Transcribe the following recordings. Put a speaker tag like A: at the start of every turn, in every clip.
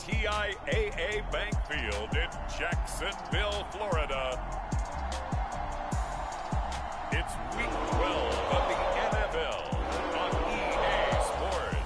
A: TIAA Bank Field in Jacksonville, Florida. It's week 12 of the NFL on EA Sports.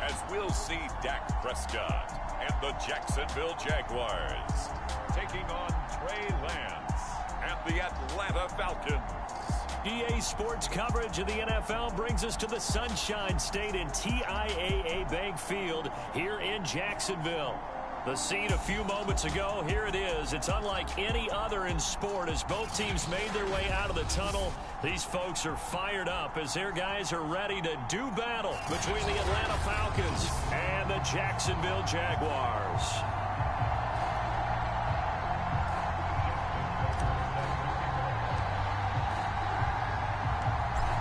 A: As we'll see Dak Prescott and the Jacksonville Jaguars taking on Trey Lance and the Atlanta Falcons.
B: EA Sports coverage of the NFL brings us to the Sunshine State in TIAA Bank Field here in Jacksonville. The scene a few moments ago, here it is. It's unlike any other in sport as both teams made their way out of the tunnel. These folks are fired up as their guys are ready to do battle between the Atlanta Falcons and the Jacksonville Jaguars.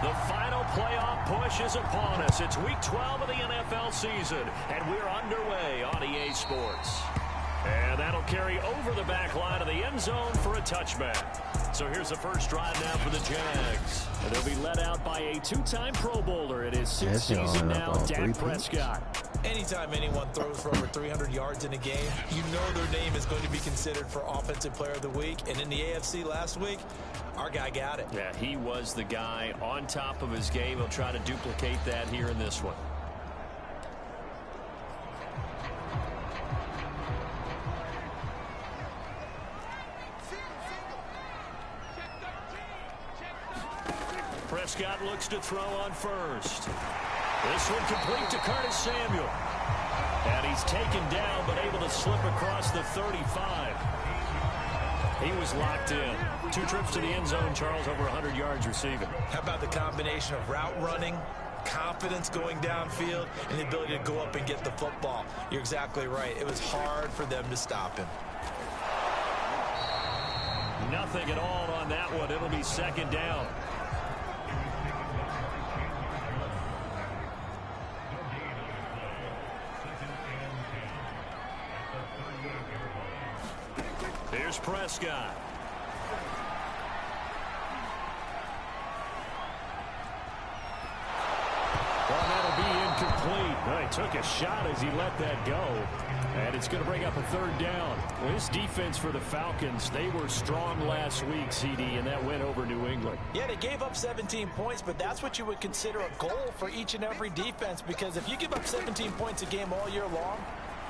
B: The final playoff push is upon us. It's week 12 of the NFL season, and we're underway on EA Sports. And that'll carry over the back line of the end zone for a touchback. So here's the first drive now for the Jags. And they'll be led out by a two-time Pro Bowler. It is sixth season now, Dak Prescott.
C: Anytime anyone throws for over 300 yards in a game, you know their name is going to be considered for Offensive Player of the Week. And in the AFC last week, our guy got it.
B: Yeah, he was the guy on top of his game. He'll try to duplicate that here in this one. Prescott looks to throw on first. This one complete to Curtis Samuel. And he's taken down but able to slip across the 35. He was locked in. 2 trips to the end zone, Charles, over 100 yards receiving.
C: How about the combination of route running, confidence going downfield, and the ability to go up and get the football? You're exactly right. It was hard for them to stop him.
B: Nothing at all on that one. It'll be second down. Here's Prescott. Well, that'll be incomplete. Well, he took a shot as he let that go. And it's going to bring up a third down. Well, this defense for the Falcons, they were strong last week, CD, and that went over New England.
C: Yeah, they gave up 17 points, but that's what you would consider a goal for each and every defense, because if you give up 17 points a game all year long,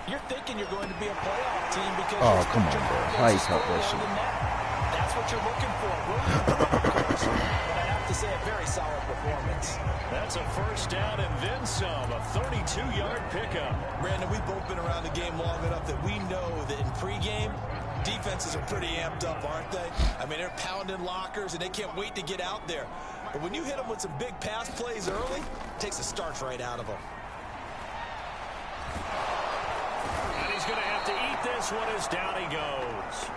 C: you're thinking you're going to be a playoff team because
D: come on, bro. How you caught that shit?
C: That's what you're looking for. But I have to say, a very solid performance.
B: That's a first down and then some. A 32-yard pickup.
C: Brandon, we've both been around the game long enough that we know that in pregame, defenses are pretty amped up, aren't they? I mean, they're pounding lockers, and they can't wait to get out there. But when you hit them with some big pass plays early, it takes the starch right out of them.
B: He's going to have to eat this one as down he goes.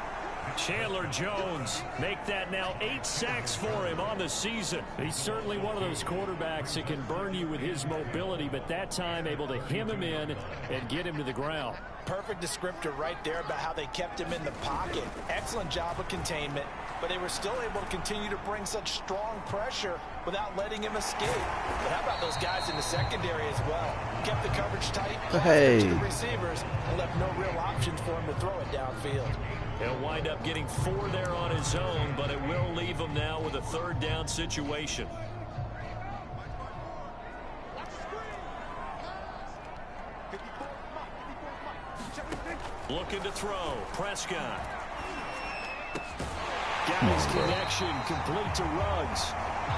B: Chandler Jones make that now 8 sacks for him on the season. He's certainly one of those quarterbacks that can burn you with his mobility, but that time able to hem him in and get him to the ground.
C: Perfect descriptor right there about how they kept him in the pocket. Excellent job of containment, but they were still able to continue to bring such strong pressure without letting him escape. But how about those guys in the secondary as well? Kept the coverage tight, to the receivers, and left no real options for him to throw it downfield.
B: He'll wind up getting 4 there on his own, but it will leave him now with a third down situation. Looking to throw. Prescott. Got his connection complete to Ruggs.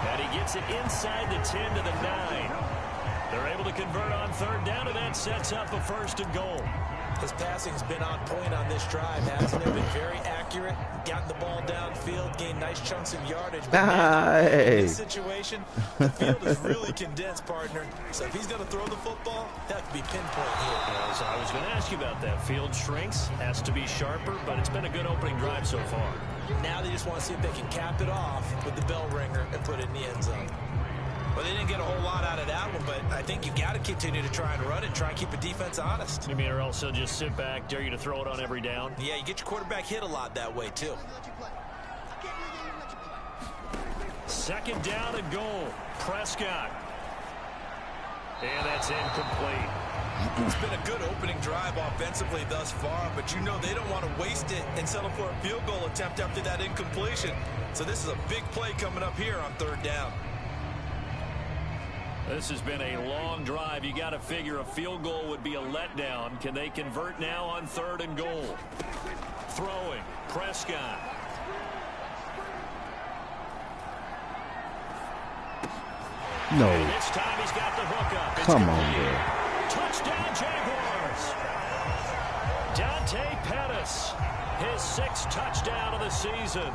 B: And he gets it inside the 10 to the 9. They're able to convert on third down, and that sets up a first and goal.
C: His passing's been on point on this drive, hasn't it? Been very accurate, gotten the ball downfield, gained nice chunks of yardage. But in this situation, the field is really condensed, partner. So if he's going to throw the football, that could be pinpoint here.
B: So I was going to ask you about that. Field shrinks, has to be sharper, but it's been a good opening drive so far.
C: Now they just want to see if they can cap it off with the bell ringer and put it in the end zone. Well, they didn't get a whole lot out of that one, but I think you got to continue to try and run it, try and keep the defense honest.
B: You mean, or else they'll just sit back, dare you to throw it on every down?
C: Yeah, you get your quarterback hit a lot that way, too.
B: Second down and goal. Prescott. And that's incomplete.
C: It's been a good opening drive offensively thus far, but you know they don't want to waste it and settle for a field goal attempt after that incompletion. So this is a big play coming up here on third down.
B: This has been a long drive. You got to figure a field goal would be a letdown. Can they convert now on third and goal? Throwing. Prescott.
D: No.
B: And this time he's got the hook up.
D: Come on, bro.
B: Touchdown, Jaguars. Dante Pettis, his 6th touchdown of the season.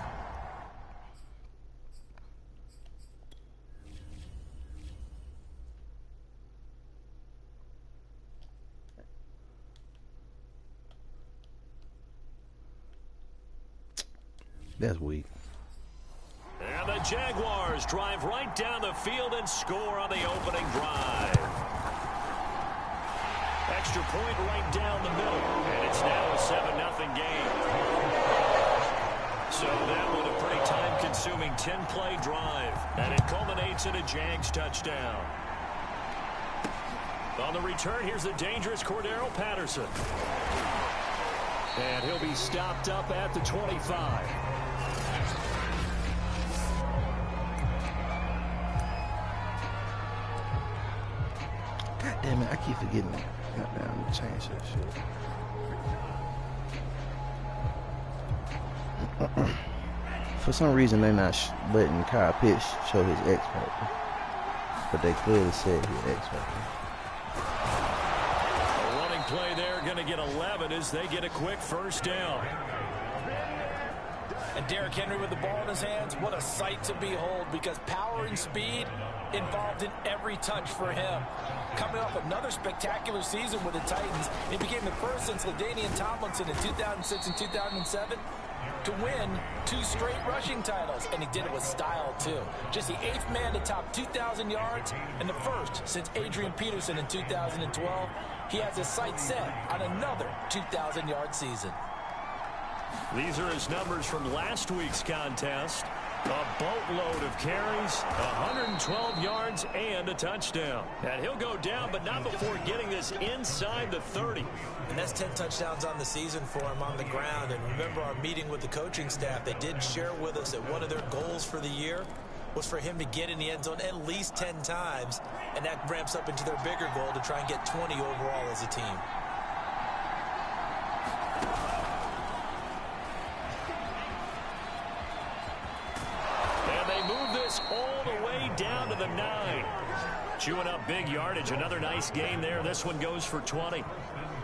D: That's weak.
B: And the Jaguars drive right down the field and score on the opening drive. Extra point right down the middle. And it's now a 7-0 game. So that was a pretty time-consuming 10-play drive. And it culminates in a Jags touchdown. On the return, here's the dangerous Cordero Patterson. And he'll be stopped up at the 25.
D: God damn it, I keep forgetting that. Goddamn, change that shit. For some reason, they're not letting Kyle Pitts show his X factor, but they clearly said his X factor.
B: A running play there, going to get 11 as they get a quick first down.
C: And Derrick Henry with the ball in his hands, what a sight to behold, because power and speed involved in every touch for him. Coming off another spectacular season with the Titans, he became the first since LaDainian Tomlinson in 2006 and 2007 to win 2 straight rushing titles, and he did it with style too. Just the 8th man to top 2,000 yards and the first since Adrian Peterson in 2012. He has his sights set on another 2,000-yard season.
B: These are his numbers from last week's contest. A boatload of carries, 112 yards, and a touchdown. And he'll go down, but not before getting this inside the 30.
C: And that's 10 touchdowns on the season for him on the ground. And remember our meeting with the coaching staff, they did share with us that one of their goals for the year was for him to get in the end zone at least 10 times. And that ramps up into their bigger goal to try and get 20 overall as a team.
B: All the way down to the 9. Chewing up big yardage. Another nice gain there. This one goes for 20.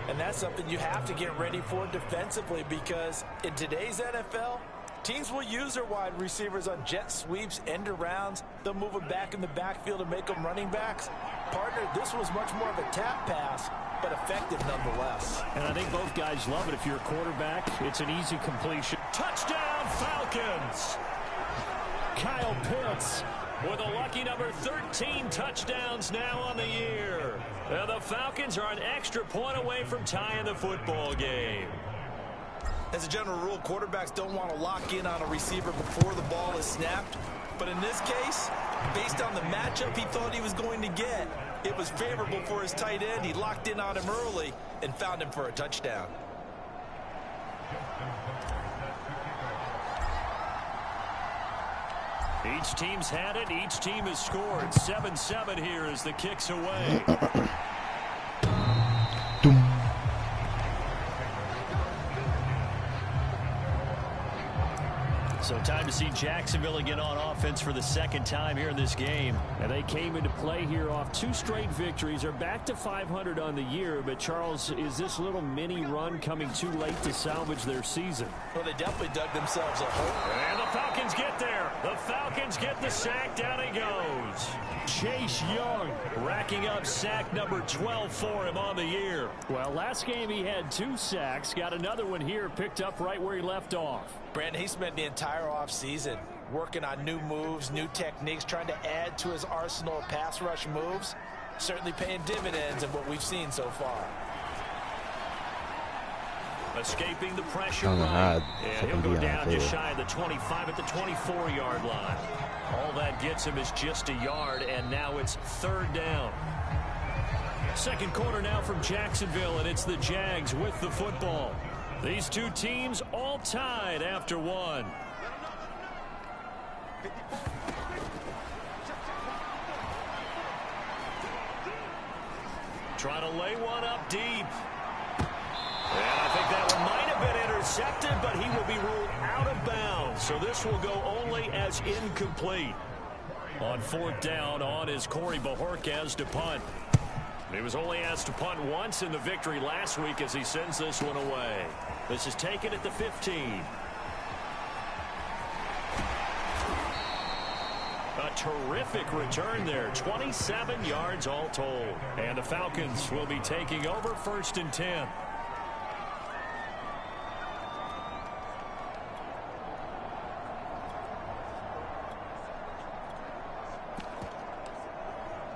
C: And that's something you have to get ready for defensively, because in today's NFL, teams will use their wide receivers on jet sweeps, end arounds. They'll move them back in the backfield and make them running backs. Partner, this was much more of a tap pass, but effective nonetheless.
B: And I think both guys love it. If you're a quarterback, it's an easy completion. Touchdown, Falcons! Kyle Pitts with a lucky number 13 touchdowns now on the year. And the Falcons are an extra point away from tying the football game.
C: As a general rule, quarterbacks don't want to lock in on a receiver before the ball is snapped. But in this case, based on the matchup he thought he was going to get, it was favorable for his tight end. He locked in on him early and found him for a touchdown.
B: Each team's had it. Each team has scored. 7-7 here as the kick's away. So time to see Jacksonville again on offense for the second time here in this game. And they came into play here off 2 straight victories. They're back to 500 on the year. But, Charles, is this little mini run coming too late to salvage their season?
C: Well, they definitely dug themselves a hole.
B: And the Falcons get there. The Falcons get the sack. Down he goes. Chase Young racking up sack number 12 for him on the year. Well, last game he had 2 sacks. Got another one here picked up right where he left off.
C: Brandon, he spent the entire offseason working on new moves, new techniques, trying to add to his arsenal of pass rush moves. Certainly paying dividends in what we've seen so far.
B: Escaping the pressure right. And he'll go down just shy of the 25 at the 24-yard line. All that gets him is just a yard, and now it's 3rd down. Second quarter now from Jacksonville, and it's the Jags with the football. These two teams all tied after one. Trying to lay one up deep. And I think that one might have been intercepted, but he will be ruled out of bounds. So this will go only as incomplete. On 4th down, on is Corey Bajorquez to punt. He was only asked to punt once in the victory last week as he sends this one away. This is taken at the 15. A terrific return there. 27 yards all told. And the Falcons will be taking over 1st and 10.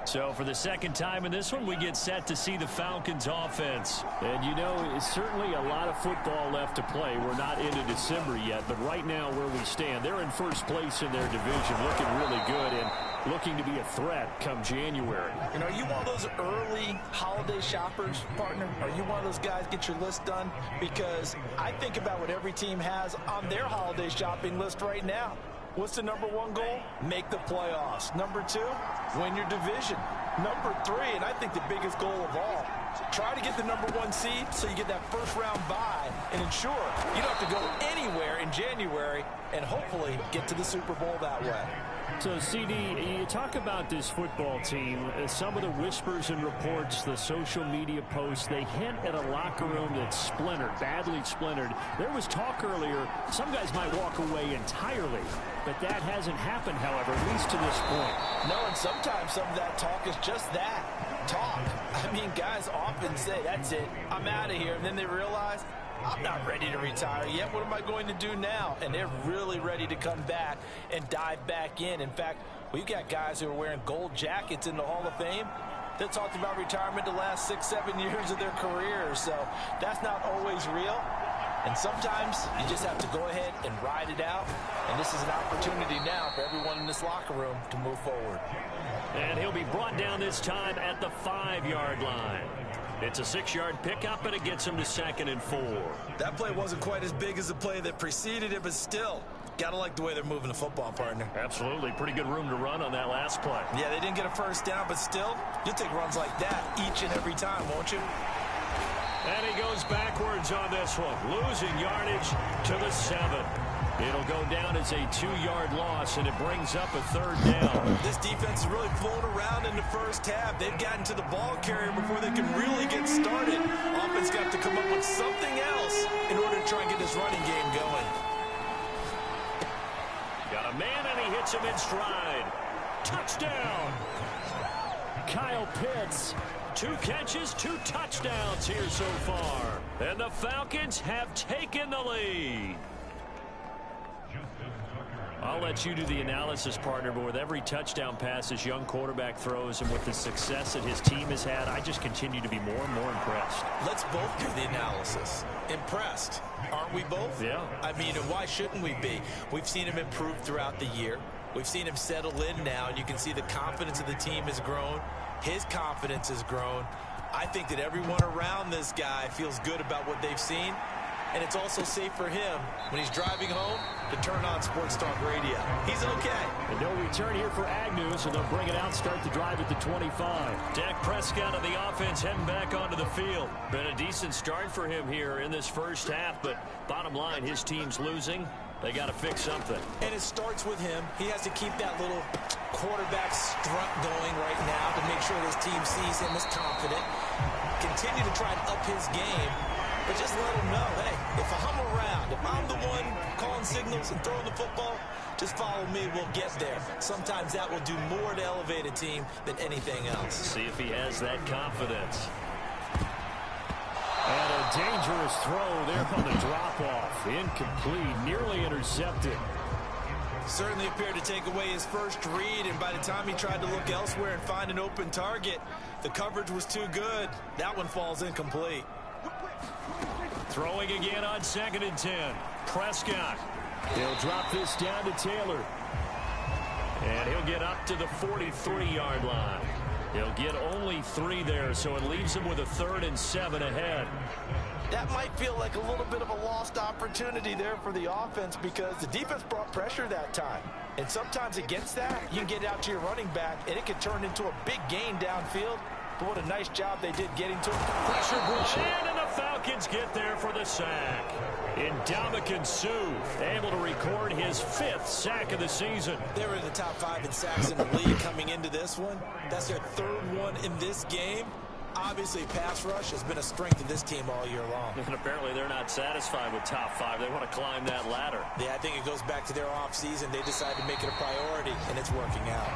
B: So for the second time in this one, we get set to see the Falcons offense. And you know, it's certainly a lot of football left to play. We're not into December yet, but right now where we stand, they're in 1st place in their division, looking really good and looking to be a threat come January.
C: You know, are you one of those early holiday shoppers, partner? Are you one of those guys get your list done? Because I think about what every team has on their holiday shopping list right now. What's the number 1 goal? Make the playoffs. Number 2, win your division. Number 3, and I think the biggest goal of all, try to get the number 1 seed so you get that 1st round bye and ensure you don't have to go anywhere in January and hopefully get to the Super Bowl that way.
B: So, CD, you talk about this football team, some of the whispers and reports, the social media posts, they hint at a locker room that's splintered, badly splintered. There was talk earlier, some guys might walk away entirely, but that hasn't happened, however, at least to this point.
C: No, and sometimes some of that talk is just that, talk. I mean, guys often say, that's it, I'm out of here, and then they realize, I'm not ready to retire yet. What am I going to do now? And they're really ready to come back and dive back in. In fact, we've got guys who are wearing gold jackets in the Hall of Fame that talked about retirement the last 6-7 years of their careers. So that's not always real. And sometimes you just have to go ahead and ride it out. And this is an opportunity now for everyone in this locker room to move forward.
B: And he'll be brought down this time at the 5-yard line. It's a 6-yard pickup, and it gets him to 2nd and 4.
C: That play wasn't quite as big as the play that preceded it, but still, got to like the way they're moving the football, partner.
B: Absolutely. Pretty good room to run on that last play.
C: Yeah, they didn't get a 1st down, but still, you'll take runs like that each and every time, won't you?
B: And he goes backwards on this one, losing yardage to the 7. It'll go down as a 2-yard loss, and it brings up a 3rd down.
C: This defense is really flown around in the first half. They've gotten to the ball carrier before they can really get started. Offense got to come up with something else in order to try and get this running game going.
B: Got a man, and he hits him in stride. Touchdown! Kyle Pitts. 2 catches, 2 touchdowns here so far. And the Falcons have taken the lead. I'll let you do the analysis, partner, but with every touchdown pass this young quarterback throws and with the success that his team has had, I just continue to be more and more impressed.
C: Let's both do the analysis. Impressed. Aren't we both?
B: Yeah.
C: I mean, and why shouldn't we be? We've seen him improve throughout the year. We've seen him settle in now, and you can see the confidence of the team has grown. His confidence has grown. I think that everyone around this guy feels good about what they've seen. And it's also safe for him when he's driving home to turn on Sports Talk Radio. He's okay.
B: And no return here for Agnew, so they'll bring it out, start the drive at the 25. Dak Prescott of the offense heading back onto the field. Been a decent start for him here in this first half, but bottom line, his team's losing. They got to fix something.
C: And it starts with him. He has to keep that little quarterback strut going right now to make sure his team sees him as confident. Continue to try and up his game. But just let him know, hey, if I'm around, if I'm the one calling signals and throwing the football, just follow me, we'll get there. Sometimes that will do more to elevate a team than anything else.
B: See if he has that confidence. And a dangerous throw there on the drop-off. Incomplete, nearly intercepted.
C: Certainly appeared to take away his first read, and by the time he tried to look elsewhere and find an open target, the coverage was too good. That one falls incomplete.
B: Throwing again on 2nd and 10. Prescott. He'll drop this down to Taylor. And he'll get up to the 43-yard line. He'll get only 3 there, so it leaves him with a 3rd and 7 ahead.
C: That might feel like a little bit of a lost opportunity there for the offense because the defense brought pressure that time. And sometimes against that, you can get out to your running back, and it can turn into a big gain downfield. But what a nice job they did getting to him.
B: Pressure brought in, and the Falcons get there for the sack. Ndamukong Suh able to record his 5th sack of the season.
C: They were in the top 5 in sacks in the league coming into this one. That's their 3rd one in this game. Obviously, pass rush has been a strength of this team all year long.
B: And apparently they're not satisfied with top 5. They want to climb that ladder.
C: Yeah, I think it goes back to their offseason. They decided to make it a priority, and it's working out.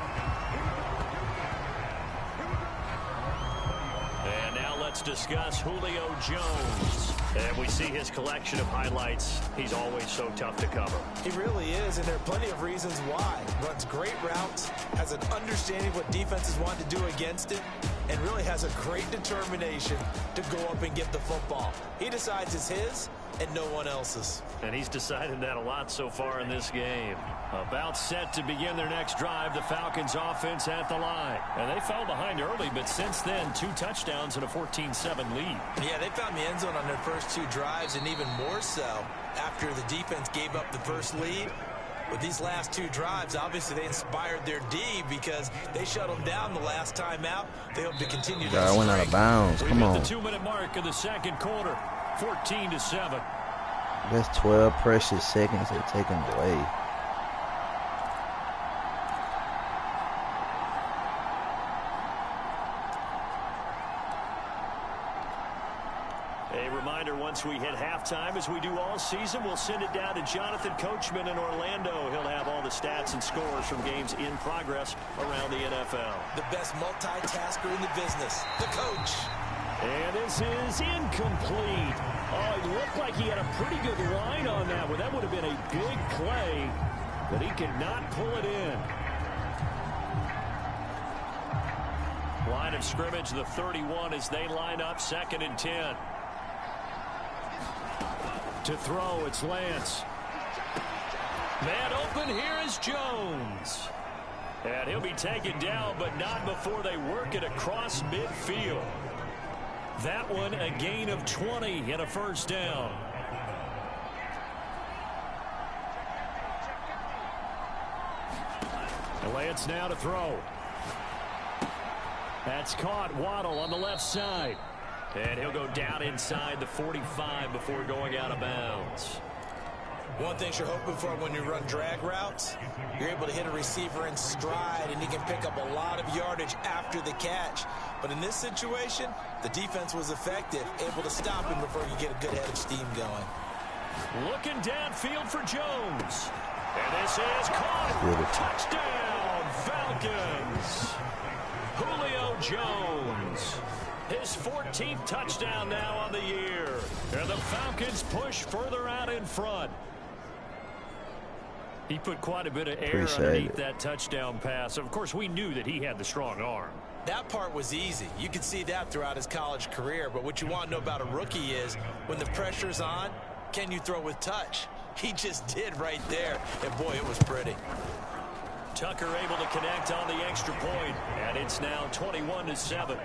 B: And now let's discuss Julio Jones. And we see his collection of highlights. He's always so tough to cover.
C: He really is, and there are plenty of reasons why. Runs great routes, has an understanding of what defenses want to do against it, and really has a great determination to go up and get the football. He decides it's his and no one else's.
B: And he's decided that a lot so far in this game. About set to begin their next drive, the Falcons offense at the line. And they fell behind early, but since then, 2 touchdowns and a 14-7 lead.
C: Yeah, they found the end zone on their first 2 drives, and even more so after the defense gave up the first lead. With these last 2 drives, obviously they inspired their D because they shut them down the last time out. They hope to continue to
D: I went out of bounds. Come on.
B: The 2-minute mark of the 2nd quarter, 14-7.
D: That's 12 precious seconds they're taking away.
B: A reminder, once we hit halftime, as we do all season, we'll send it down to Jonathan Coachman in Orlando. He'll have all the stats and scores from games in progress around the NFL.
C: The best multitasker in the business, the coach.
B: And this is incomplete. Oh, it looked like he had a pretty good line on that one. That would have been a big play, but he could not pull it in. Line of scrimmage, the 31 as they line up 2nd and 10. To throw, it's Lance. Man open, here is Jones. And he'll be taken down, but not before they work it across midfield. That one a gain of 20 and a 1st down. And Lance now to throw. That's caught. Waddle on the left side. And he'll go down inside the 45 before going out of bounds.
C: One thing you're hoping for when you run drag routes, you're able to hit a receiver in stride, and he can pick up a lot of yardage after the catch. But in this situation, the defense was effective, able to stop him before you get a good head of steam going.
B: Looking downfield for Jones. And this is caught. Touchdown, Falcons. Julio Jones. His 14th touchdown now on the year. And the Falcons push further out in front. He put quite a bit of air underneath that touchdown pass. Of course, we knew that he had the strong arm.
C: That part was easy. You could see that throughout his college career. But what you want to know about a rookie is when the pressure's on, can you throw with touch? He just did right there. And, boy, it was pretty.
B: Tucker able to connect on the extra point. And it's now 21-7.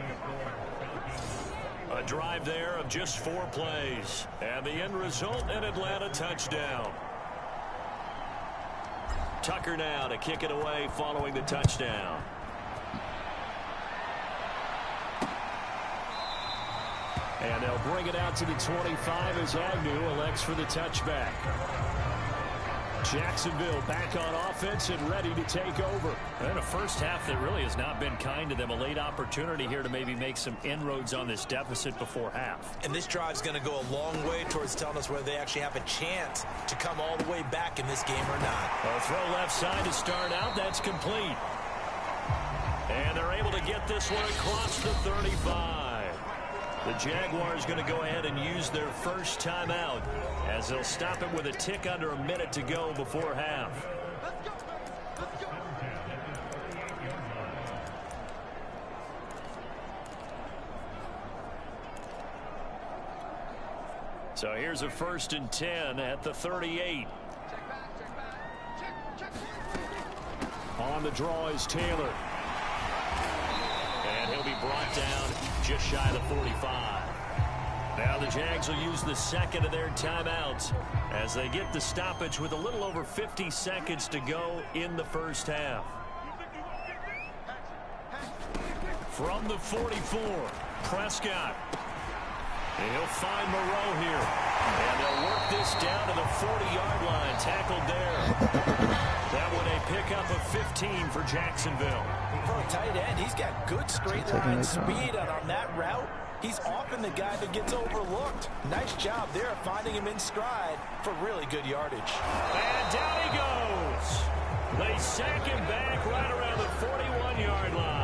B: A drive there of just 4 plays. And the end result, an Atlanta touchdown. Tucker now to kick it away following the touchdown. And they'll bring it out to the 25 as Agnew elects for the touchback. Jacksonville back on offense and ready to take over. And a first half that really has not been kind to them. A late opportunity here to maybe make some inroads on this deficit before half.
C: And this drive is going to go a long way towards telling us whether they actually have a chance to come all the way back in this game or not.
B: A throw left side to start out. That's complete. And they're able to get this one across the 35. The Jaguars going to go ahead and use their first timeout as they'll stop it with a tick under a minute to go before half. So here's a 1st and 10 at the 38. On the draw is Taylor. And he'll be brought down just shy of the 45. Now the Jags will use the second of their timeouts as they get the stoppage with a little over 50 seconds to go in the first half. From the 44, Prescott. He'll find Moreau here. And they'll work this down to the 40-yard line. Tackled there. That would a pickup of 15 for Jacksonville.
C: For a tight end, he's got good straight line speed, and on that route, he's often the guy that gets overlooked. Nice job there finding him in stride for really good yardage.
B: And down he goes. They sack him back right around the 41-yard line.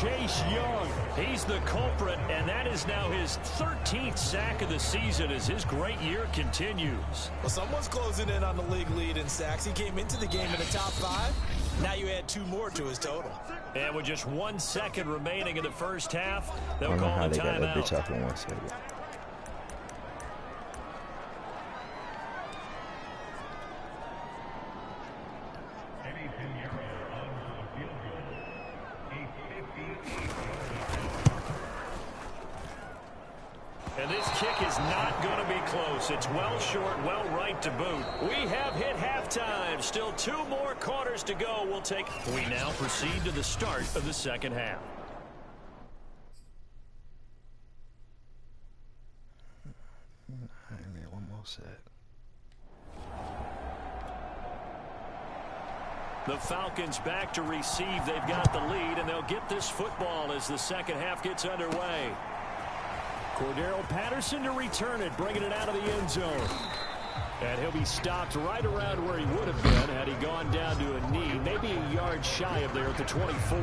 B: Chase Young, he's the culprit, and that is now his 13th sack of the season as his great year continues.
C: Well, someone's closing in on the league lead in sacks. He came into the game in the top 5. Now you add 2 more to his total.
B: And with just 1 second remaining in the first half, they'll call the timeout.
D: Got that bitch off in 1 second.
B: And this kick is not going to be close. It's well short, well right to boot. We have hit halftime. Still 2 more quarters to go. We now proceed to the start of the second half.
D: I need 1 more set.
B: The Falcons back to receive. They've got the lead, and they'll get this football as the second half gets underway. Cordero Patterson to return it, bringing it out of the end zone. And he'll be stopped right around where he would have been had he gone down to a knee, maybe a yard shy of there at the 24.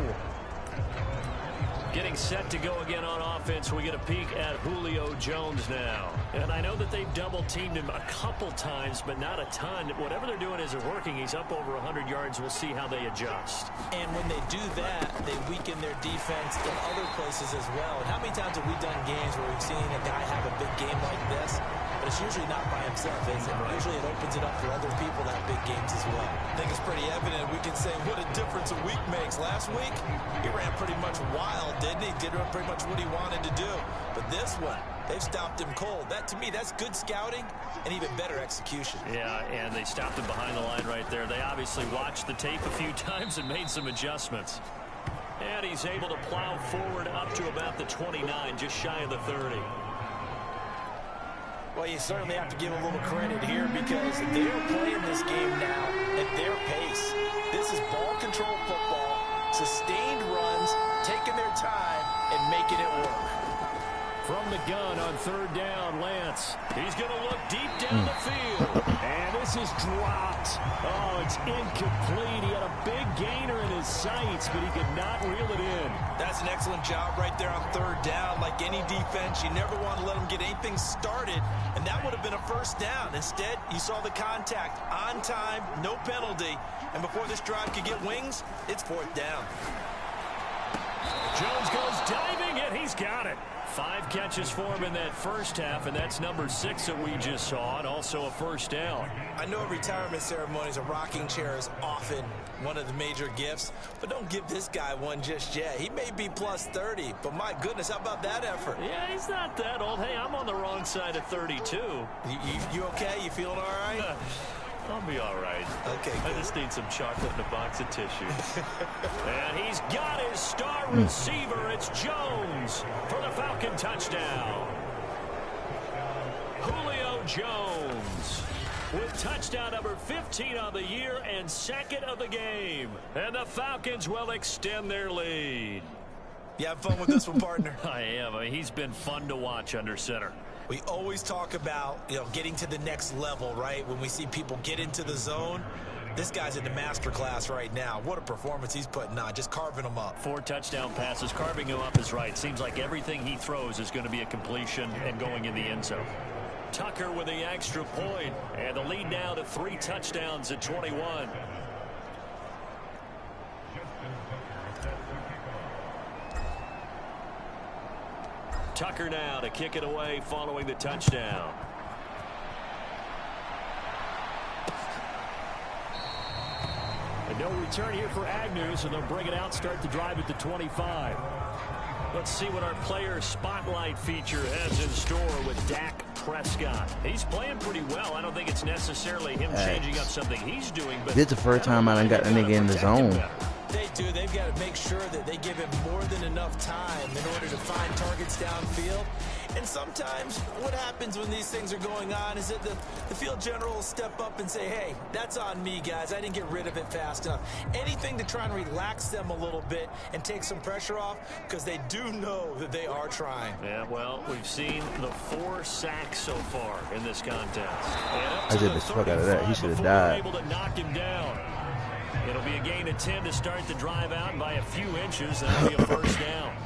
B: Getting set to go again on offense, we get a peek at Julio Jones now. And I know that they've double-teamed him a couple times, but not a ton. Whatever they're doing isn't working. He's up over 100 yards. We'll see how they adjust.
C: And when they do that, they weaken their defense in other places as well. And how many times have we done games where we've seen a guy have a big game like this, but it's usually not by himself, is it? Usually it opens it up for other people to have big games as well. I think it's pretty evident. We can say what a difference a week makes. Last week, he ran pretty much wild, didn't he? Did pretty much what he wanted to do. But this one, they've stopped him cold. That, to me, that's good scouting and even better execution.
B: Yeah, and they stopped him behind the line right there. They obviously watched the tape a few times and made some adjustments. And he's able to plow forward up to about the 29, just shy of the 30.
C: Well, you certainly have to give a little credit here because they're playing this game now at their pace. This is ball control football, sustained runs, taking their time and making it work.
B: From the gun on 3rd down, Lance. He's going to look deep down the field. And this is dropped. Oh, it's incomplete. He had a big gainer in his sights, but he could not reel it in.
C: That's an excellent job right there on 3rd down. Like any defense, you never want to let them get anything started, and that would have been a 1st down. Instead, you saw the contact on time, no penalty, and before this drive could get wings, it's 4th down.
B: Jones goes diving, and he's got it. 5 catches for him in that first half, and that's number 6 that we just saw, and also a 1st down.
C: I know at retirement ceremonies, a rocking chair is often one of the major gifts, but don't give this guy one just yet. He may be plus 30, but my goodness, how about that effort?
B: Yeah, he's not that old. Hey, I'm on the wrong side of 32.
C: You okay? You feeling all right?
B: I'll be all right.
C: Okay, good.
B: I just need some chocolate and a box of tissues. And he's got his star receiver. It's Jones for the Falcon touchdown. Julio Jones with touchdown number 15 on the year and 2nd of the game. And the Falcons will extend their lead.
C: You have fun with this one, partner?
B: I am. I mean, he's been fun to watch under center.
C: We always talk about, getting to the next level, right? When we see people get into the zone, this guy's in the master class right now. What a performance he's putting on, just carving them up.
B: 4 touchdown passes, carving him up is right. Seems like everything he throws is going to be a completion and going in the end zone. Tucker with the extra point, and the lead now to 3 touchdowns at 21. Tucker now to kick it away following the touchdown. No return here for Agnew, so they'll bring it out, start the drive at the 25. Let's see what our player spotlight feature has in store with Dak Prescott. He's playing pretty well. I don't think it's necessarily him changing up something he's doing. But
D: this is the first time I done got the nigga in the zone.
C: They do. They've got to make sure that they give him more than enough time in order to find targets downfield. And sometimes what happens when these things are going on is that the field general will step up and say, hey, that's on me, guys. I didn't get rid of it fast enough. Anything to try and relax them a little bit and take some pressure off, because they do know that they are trying.
B: Yeah, well, we've seen the 4 sacks so far in this contest.
D: I did the fuck out of that. He should have died.
B: Able to knock him down. It'll be a gain of 10 to start the drive out, and by a few inches, that'll be a first down.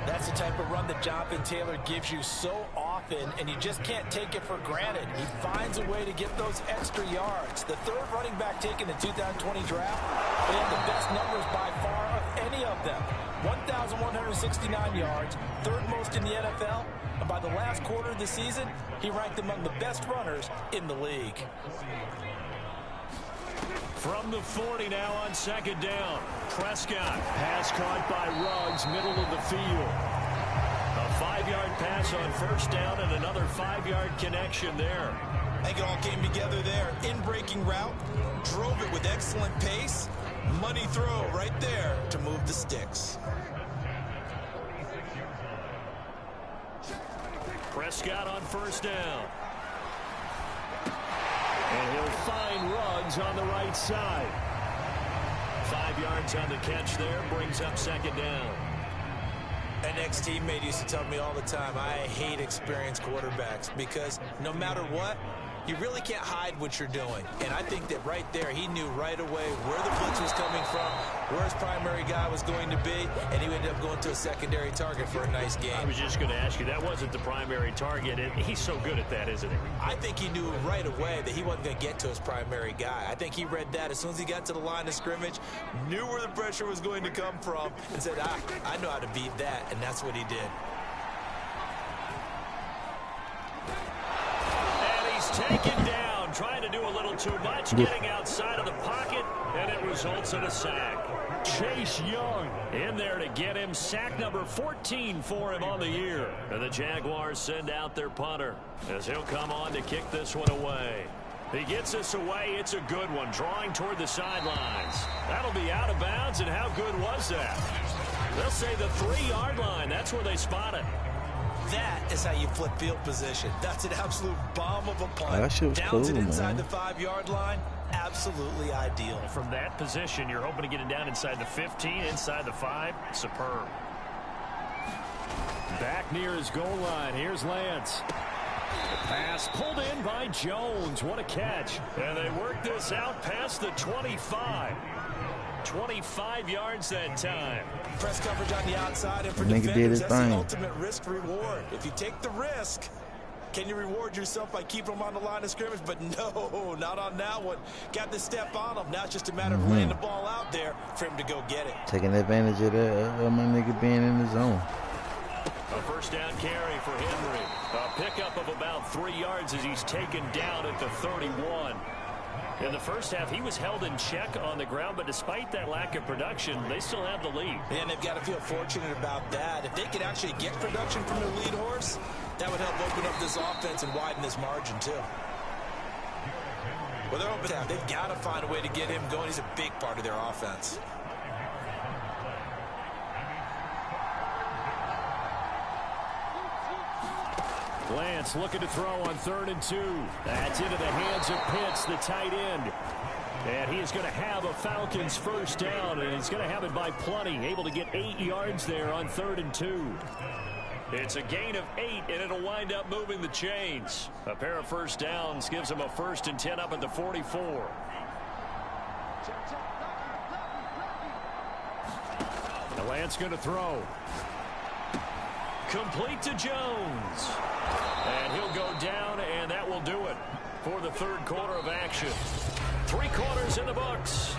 C: That's the type of run that Jonathan Taylor gives you so often, and you just can't take it for granted. He finds a way to get those extra yards. The third running back taken in the 2020 draft, they have the best numbers by far of any of them. 1,169 yards, third most in the NFL, and by the last quarter of the season, he ranked among the best runners in the league.
B: From the 40 now on second down. Prescott. Pass caught by Ruggs, middle of the field. A 5-yard pass on first down and another 5-yard connection there.
C: I think it all came together there. In-breaking route. Drove it with excellent pace. Money throw right there to move the sticks.
B: Prescott on first down. And he'll find Ruggs on the right side. 5 yards on the catch there, brings up second down.
C: An ex-teammate used to tell me all the time, I hate experienced quarterbacks because no matter what, you really can't hide what you're doing. And I think that right there, he knew right away where the blitz was coming from, where his primary guy was going to be, and he ended up going to a secondary target for a nice game.
B: I was just going to ask you, that wasn't the primary target. He's so good at that, isn't he?
C: I think he knew right away that he wasn't going to get to his primary guy. I think he read that as soon as he got to the line of scrimmage, knew where the pressure was going to come from, and said, I know how to beat that, and that's what he did.
B: Taken down, trying to do a little too much, getting outside of the pocket, and it results in a sack. Chase Young in there to get him. Sack number 14 for him on the year. And the Jaguars send out their punter as he'll come on to kick this one away. He gets this away. It's a good one, drawing toward the sidelines. That'll be out of bounds, and how good was that? They'll say the 3-yard line. That's where they spot it.
C: That is how you flip field position. That's an absolute bomb of a punt.
D: That shit was
C: Downs
D: cool,
C: it inside
D: man.
C: the 5-yard line. Absolutely ideal.
B: From that position, you're hoping to get it down inside the 15, inside the 5. Superb. Back near his goal line. Here's Lance. The pass pulled in by Jones. What a catch. And they work this out past the 25. 25 yards that time.
C: Press coverage on the outside, and for
D: Nigga
C: defenders, that's the ultimate risk-reward. If you take the risk, can you reward yourself by keeping them on the line of scrimmage? But no, not on that one. Got the step on him. Now it's just a matter of laying the ball out there for him to go get it.
D: Taking advantage of that, my nigga being in the zone.
B: A first down carry for Henry. A pickup of about 3 yards as he's taken down at the 31. In the first half, he was held in check on the ground, but despite that lack of production, they still have the lead.
C: And they've got to feel fortunate about that. If they could actually get production from their lead horse, that would help open up this offense and widen this margin, too. Well, they're open. They've got to find a way to get him going. He's a big part of their offense.
B: Lance looking to throw on 3rd and 2. That's into the hands of Pitts, the tight end. And he is going to have a Falcons first down, and he's going to have it by plenty. Able to get 8 yards there on 3rd and 2. It's a gain of 8, and it'll wind up moving the chains. A pair of first downs gives him a 1st and 10 up at the 44. Now Lance going to throw. Complete to Jones. And he'll go down, and that will do it for the 3rd quarter of action. 3 quarters in the books.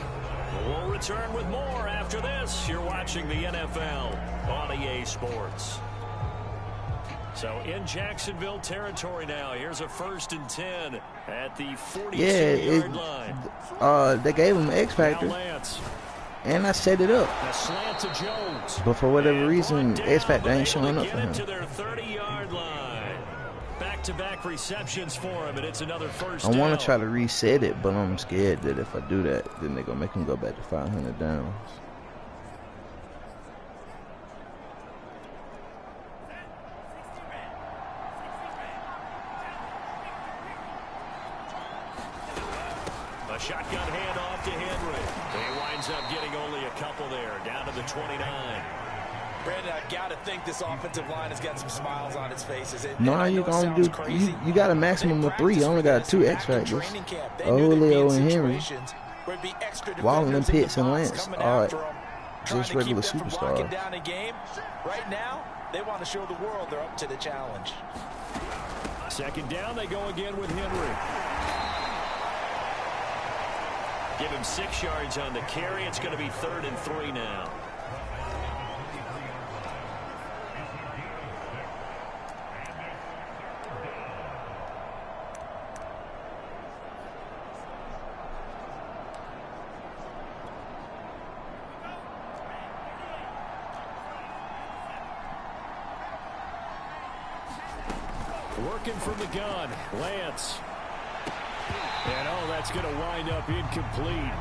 B: We'll return with more after this. You're watching the NFL on EA Sports. So in Jacksonville territory now. Here's a 1st and 10 at the 42-yard line.
D: They gave him X Factor. And I set it up.
B: Slant to Jones.
D: But for whatever reason, X Factor ain't showing up for him.
B: To their 30-yard line. Back-to-back receptions for him, and it's another first
D: I
B: down.
D: want to try to reset it, but I'm scared that if I do that, then they're going to make him go back to 500 downs.
B: A shotgun handoff to Henry. He winds up getting only a couple there, down to the 29.
C: Brandon, I gotta think this offensive line has got some smiles on its faces.
D: No, you gonna do? You got a maximum of 3. You only got 2 X Factors. Julio and Henry, Wallen and Pitts and Lance. All right, just regular superstars.
C: Right now, they want to show the world they're up to the challenge.
B: 2nd down, they go again with Henry. Give him 6 yards on the carry. It's going to be 3rd and 3 now. Working from the gun, Lance. And that's going to wind up incomplete.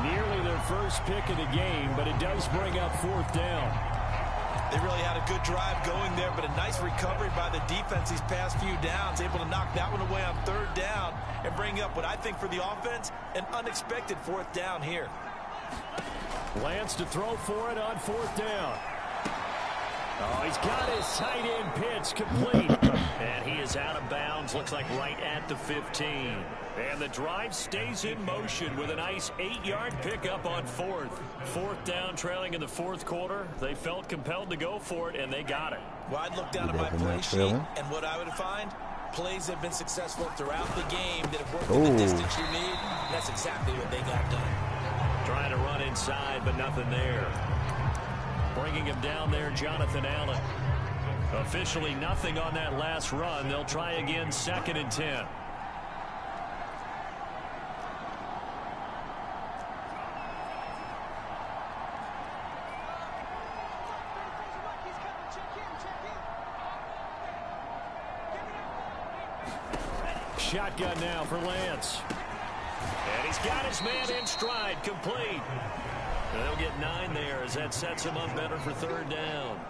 B: Nearly their first pick of the game, but it does bring up 4th down.
C: They really had a good drive going there, but a nice recovery by the defense these past few downs, able to knock that one away on 3rd down and bring up what I think for the offense, an unexpected 4th down here.
B: Lance to throw for it on 4th down. Oh, he's got his tight end pitch complete. And he is out of bounds, looks like right at the 15. And the drive stays in motion with a nice 8-yard pickup on 4th. 4th down, trailing in the 4th quarter. They felt compelled to go for it, and they got it.
C: Well, I'd look down at my play sheet, and what I would find, plays have been successful throughout the game that have worked in the distance you need. That's exactly what they got done.
B: Trying to run inside, but nothing there. Bringing him down there, Jonathan Allen. Officially nothing on that last run. They'll try again, 2nd and 10. Shotgun now for Lance. And he's got his man in stride, complete. And they'll get 9 there as that sets him up better for 3rd down.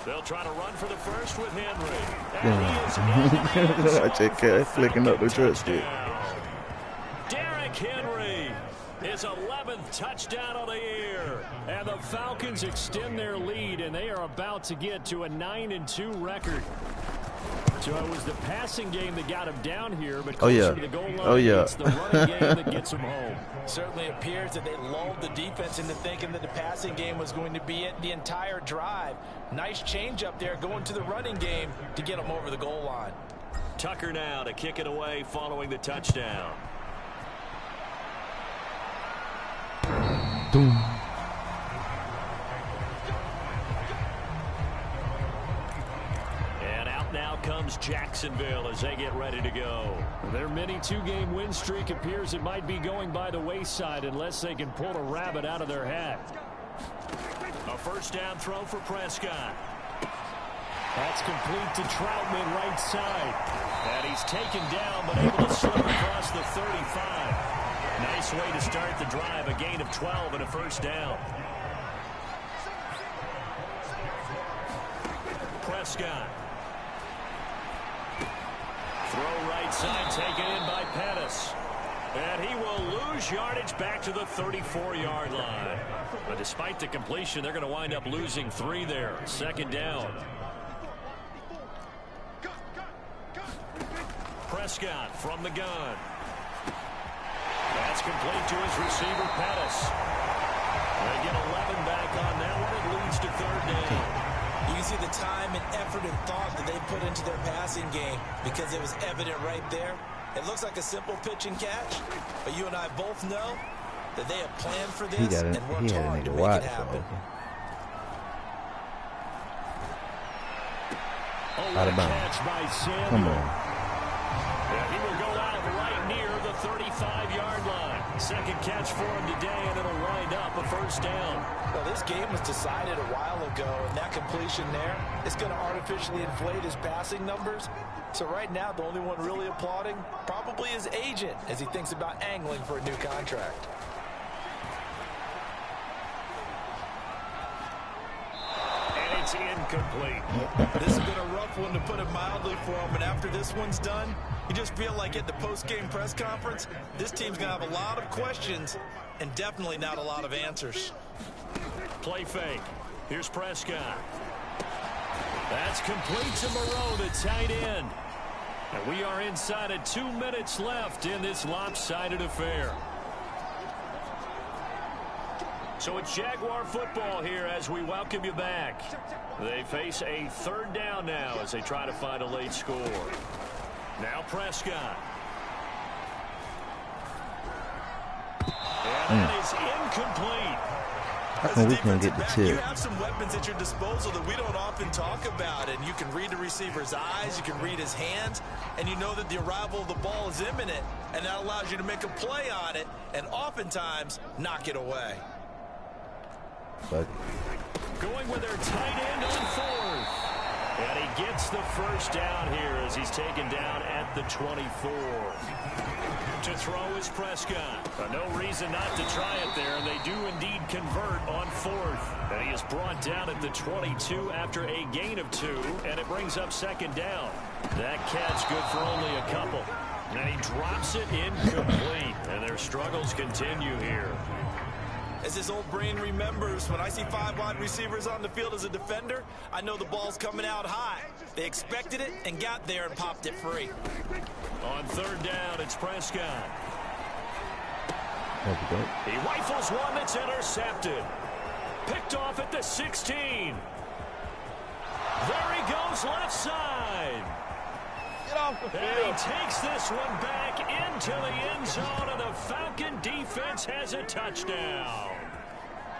B: They'll try to run for the first with Henry.
D: I take care of flicking up the truck stick.
B: Derrick Henry, his 11th touchdown of the year. And the Falcons extend their lead, and they are about to get to a 9-2 record. So it was the passing game that got him down here, but closer to the goal line, it's the running game that gets him home.
C: Certainly appears that they lulled the defense into thinking that the passing game was going to be it the entire drive. Nice change up there going to the running game to get them over the goal line.
B: Tucker now to kick it away following the touchdown.
D: Boom.
B: Now comes Jacksonville as they get ready to go. Their mini 2-game win streak appears it might be going by the wayside unless they can pull a rabbit out of their hat. A 1st down throw for Prescott. That's complete to Troutman right side. And he's taken down but able to slip across the 35. Nice way to start the drive. A gain of 12 and a 1st down. Prescott. Throw right side taken in by Pettis. And he will lose yardage back to the 34-yard line. But despite the completion, they're going to wind up losing 3 there. 2nd down. Prescott from the gun. That's complete to his receiver, Pettis. They get 11 back on that one. It
C: see the time and effort and thought that they put into their passing game because it was evident right there. It looks like a simple pitch and catch, but you and I both know that they have planned for this and worked hard to make it happen.
D: Out of bounds. Come on.
B: Yeah, he will go out right near the 35-yard line. Second catch for him today, and it'll wind up a first down.
C: Well, this game was decided a while ago, and that completion there is going to artificially inflate his passing numbers. So right now, the only one really applauding probably his agent as he thinks about angling for a new contract.
B: And it's incomplete.
C: This has been a rough one, to put it mildly, for him. And after this one's done, you just feel like at the post-game press conference, this team's going to have a lot of questions and definitely not a lot of answers.
B: Play fake. Here's Prescott. That's complete to Moreau, the tight end. And we are inside of 2 minutes left in this lopsided affair. So it's Jaguar football here as we welcome you back. They face a third down now as they try to find a late score. Now Prescott. And that is incomplete.
D: How come we can't get the tip?
C: You have some weapons at your disposal that we don't often talk about, and you can read the receiver's eyes, you can read his hands, and you know that the arrival of the ball is imminent, and that allows you to make a play on it and oftentimes knock it away.
D: But
B: going with their tight end on fourth. And he gets the first down here as he's taken down at the 24. To throw is Prescott. No reason not to try it there, and they do indeed convert on fourth. And he is brought down at the 22 after a gain of 2, and it brings up second down. That catch good for only a couple. And he drops it incomplete, and their struggles continue here.
C: As his old brain remembers, when I see 5 wide receivers on the field as a defender, I know the ball's coming out high. They expected it and got there and popped it free.
B: On third down, it's Prescott.
D: He
B: rifles one that's intercepted. Picked off at the 16. There he goes left side. And he takes this one back into the end zone, and the Falcon defense has a touchdown.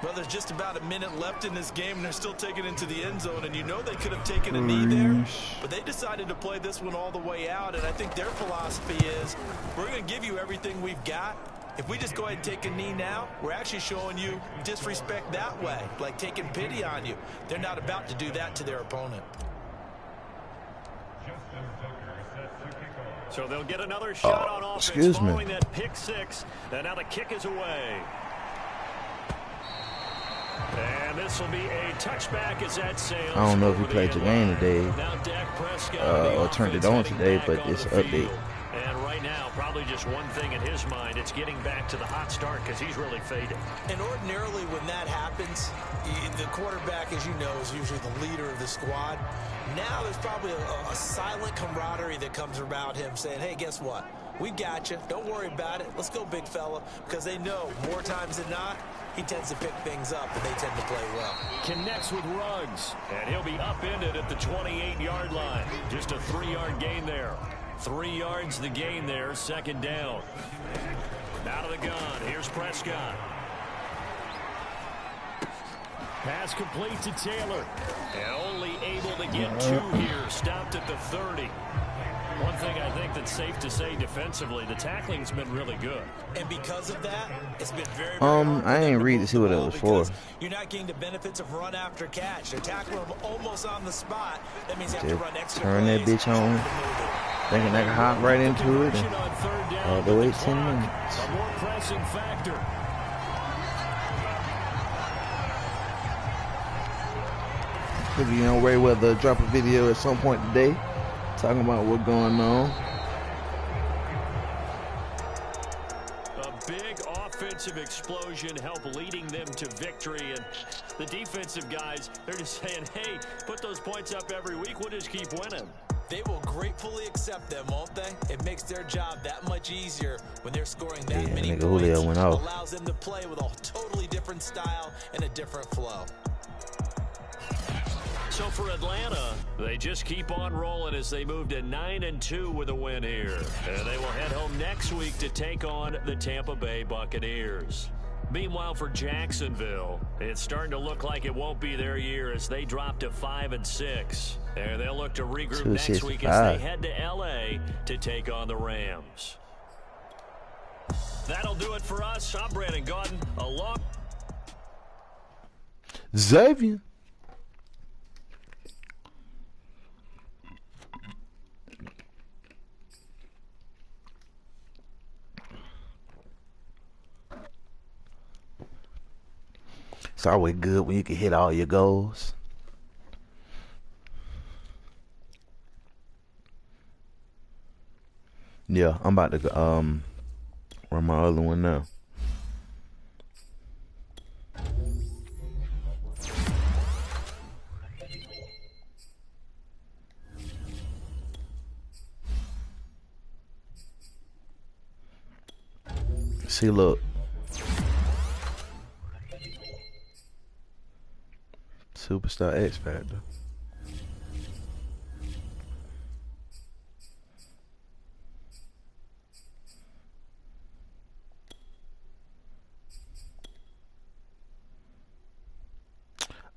B: Well, there's just about a minute left in this game, and they're still taking it into the end zone, and you know they could have taken a knee there, but they decided to play this one all the way out, and I think their philosophy is, we're going to give you everything we've got. If we just go ahead and take a knee now, we're actually showing you disrespect that way, like taking pity on you. They're not about to do that to their opponent. So they'll get another shot on offense following that pick 6. And now the kick is away. And this will be a touchback as that sails.
D: I don't know if he played the game today or turned it on today, but it's an update.
B: And right now, probably just one thing in his mind. It's getting back to the hot start because he's really faded.
C: And ordinarily when that happens, the quarterback, as you know, is usually the leader of the squad. Now there's probably a silent camaraderie that comes around him saying, hey, guess what? We got you. Don't worry about it. Let's go, big fella. Because they know more times than not, he tends to pick things up, and they tend to play well.
B: Connects with Ruggs, and he'll be upended at the 28-yard line. Just a 3-yard gain there. 3 yards the gain there, second down. Out of the gun, here's Prescott. Pass complete to Taylor. And only able to get 2 here. Stopped at the 30. One thing I think that's safe to say defensively, the tackling's been really good.
C: And because of that, it's been very
D: I ain't read to see what it was for.
C: You're not getting the benefits of run after catch. They're tackling them almost on the spot. That means you have to run extra
D: turn that bitch on. Thinking I can hop right into it. And the wait 10 minutes.
B: A more pressing factor.
D: Could be on Ray Weather drop a video at some point today talking about what's going on.
B: A big offensive explosion helped leading them to victory, and the defensive guys, they're just saying, hey, put those points up every week, we'll just keep winning.
C: They will gratefully accept them, won't they? It makes their job that much easier when they're scoring that many points.
D: Julio went off.
C: Allows them to play with a totally different style and a different flow.
B: So for Atlanta, they just keep on rolling as they move to 9-2 with a win here. And they will head home next week to take on the Tampa Bay Buccaneers. Meanwhile, for Jacksonville, it's starting to look like it won't be their year as they drop to 5-6. And they'll look to regroup next week as they head to L.A. to take on the Rams. That'll do it for us. I'm Brandon Gaudin, along
D: Xavier. It's always good when you can hit all your goals. Yeah, I'm about to run my other one now. See, look. Superstar X Factor.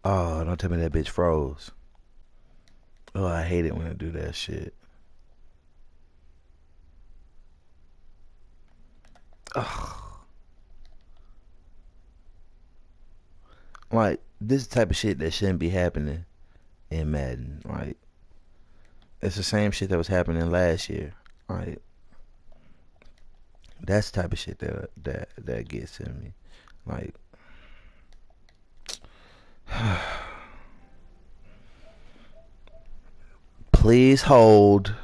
D: Oh, don't tell me that bitch froze. Oh, I hate it when I do that shit. Ugh. Like, this type of shit that shouldn't be happening in Madden. Like, it's the same shit that was happening last year. Like, that's the type of shit that gets to me. Like, please hold